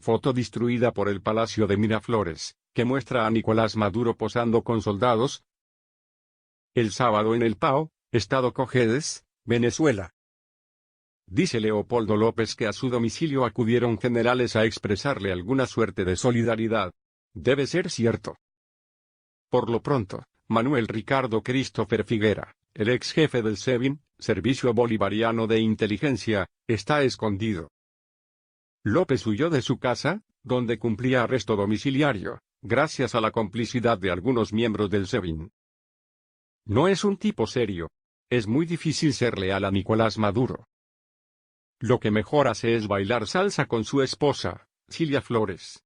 Foto destruida por el Palacio de Miraflores, que muestra a Nicolás Maduro posando con soldados. El sábado en El Pao, Estado Cojedes, Venezuela. Dice Leopoldo López que a su domicilio acudieron generales a expresarle alguna suerte de solidaridad. Debe ser cierto. Por lo pronto, Manuel Ricardo Christopher Figuera, el ex jefe del SEBIN, Servicio Bolivariano de Inteligencia, está escondido. López huyó de su casa, donde cumplía arresto domiciliario, gracias a la complicidad de algunos miembros del SEBIN. No es un tipo serio. Es muy difícil ser leal a Nicolás Maduro. Lo que mejor hace es bailar salsa con su esposa, Cilia Flores.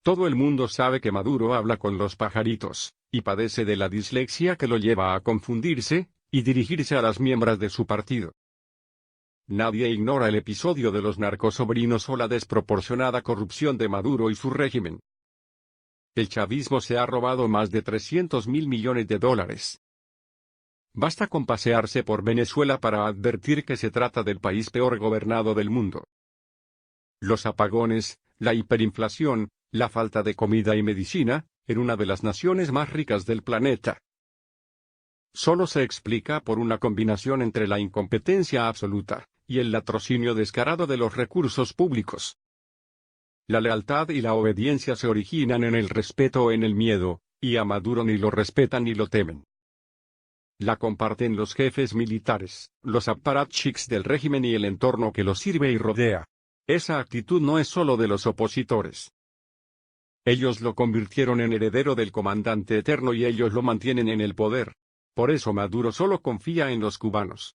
Todo el mundo sabe que Maduro habla con los pajaritos, y padece de la dislexia que lo lleva a confundirse, y dirigirse a las miembros de su partido. Nadie ignora el episodio de los narcosobrinos o la desproporcionada corrupción de Maduro y su régimen. El chavismo se ha robado más de 300.000 millones de dólares. Basta con pasearse por Venezuela para advertir que se trata del país peor gobernado del mundo. Los apagones, la hiperinflación, la falta de comida y medicina, en una de las naciones más ricas del planeta. Solo se explica por una combinación entre la incompetencia absoluta y el latrocinio descarado de los recursos públicos. La lealtad y la obediencia se originan en el respeto o en el miedo, y a Maduro ni lo respetan ni lo temen. La comparten los jefes militares, los apparatchiks del régimen y el entorno que los sirve y rodea. Esa actitud no es solo de los opositores. Ellos lo convirtieron en heredero del comandante eterno y ellos lo mantienen en el poder. Por eso Maduro solo confía en los cubanos.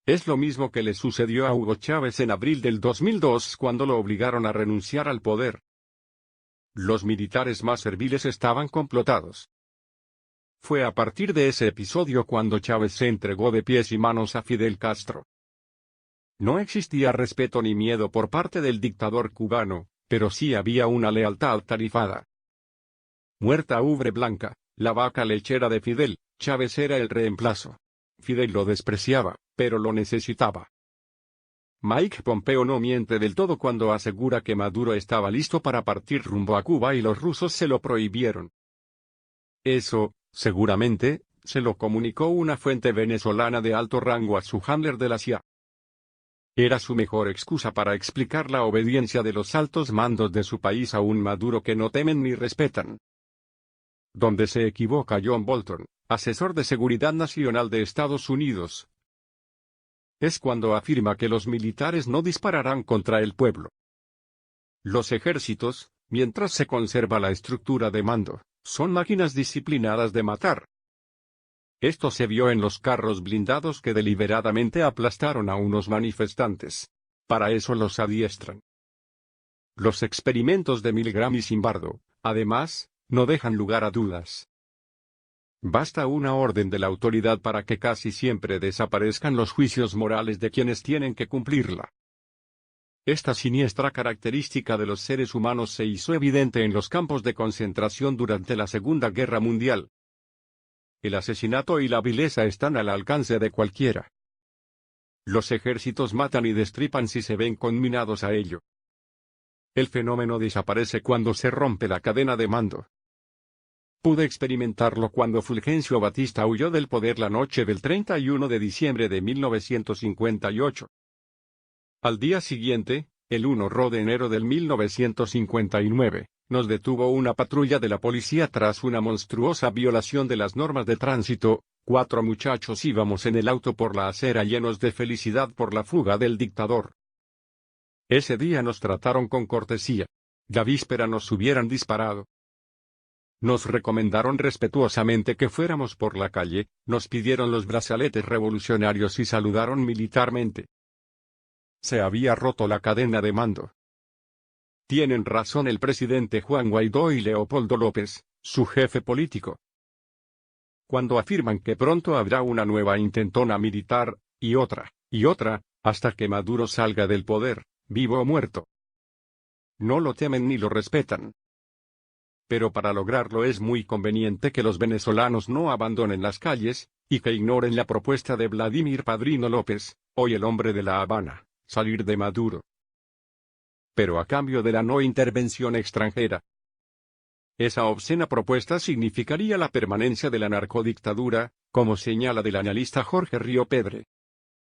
Es lo mismo que le sucedió a Hugo Chávez en abril del 2002 cuando lo obligaron a renunciar al poder. Los militares más serviles estaban complotados. Fue a partir de ese episodio cuando Chávez se entregó de pies y manos a Fidel Castro. No existía respeto ni miedo por parte del dictador cubano, pero sí había una lealtad tarifada. Muerta Ubre Blanca, la vaca lechera de Fidel, Chávez era el reemplazo. Fidel lo despreciaba, pero lo necesitaba. Mike Pompeo no miente del todo cuando asegura que Maduro estaba listo para partir rumbo a Cuba y los rusos se lo prohibieron. Eso, seguramente, se lo comunicó una fuente venezolana de alto rango a su handler de la CIA. Era su mejor excusa para explicar la obediencia de los altos mandos de su país a un Maduro que no temen ni respetan. Donde se equivoca John Bolton, asesor de seguridad nacional de Estados Unidos, es cuando afirma que los militares no dispararán contra el pueblo. Los ejércitos, mientras se conserva la estructura de mando, son máquinas disciplinadas de matar. Esto se vio en los carros blindados que deliberadamente aplastaron a unos manifestantes. Para eso los adiestran. Los experimentos de Milgram y Zimbardo, además, no dejan lugar a dudas. Basta una orden de la autoridad para que casi siempre desaparezcan los juicios morales de quienes tienen que cumplirla. Esta siniestra característica de los seres humanos se hizo evidente en los campos de concentración durante la Segunda Guerra Mundial. El asesinato y la vileza están al alcance de cualquiera. Los ejércitos matan y destripan si se ven conminados a ello. El fenómeno desaparece cuando se rompe la cadena de mando. Pude experimentarlo cuando Fulgencio Batista huyó del poder la noche del 31 de diciembre de 1958. Al día siguiente, el 1 de enero de 1959, nos detuvo una patrulla de la policía tras una monstruosa violación de las normas de tránsito. 4 muchachos íbamos en el auto por la acera llenos de felicidad por la fuga del dictador. Ese día nos trataron con cortesía. La víspera nos hubieran disparado. Nos recomendaron respetuosamente que fuéramos por la calle, nos pidieron los brazaletes revolucionarios y saludaron militarmente. Se había roto la cadena de mando. Tienen razón el presidente Juan Guaidó y Leopoldo López, su jefe político, cuando afirman que pronto habrá una nueva intentona militar, y otra, hasta que Maduro salga del poder, vivo o muerto. No lo temen ni lo respetan. Pero para lograrlo es muy conveniente que los venezolanos no abandonen las calles, y que ignoren la propuesta de Vladimir Padrino López, hoy el hombre de La Habana, salir de Maduro. pero a cambio de la no intervención extranjera. Esa obscena propuesta significaría la permanencia de la narcodictadura, como señala el analista Jorge Río Pedre.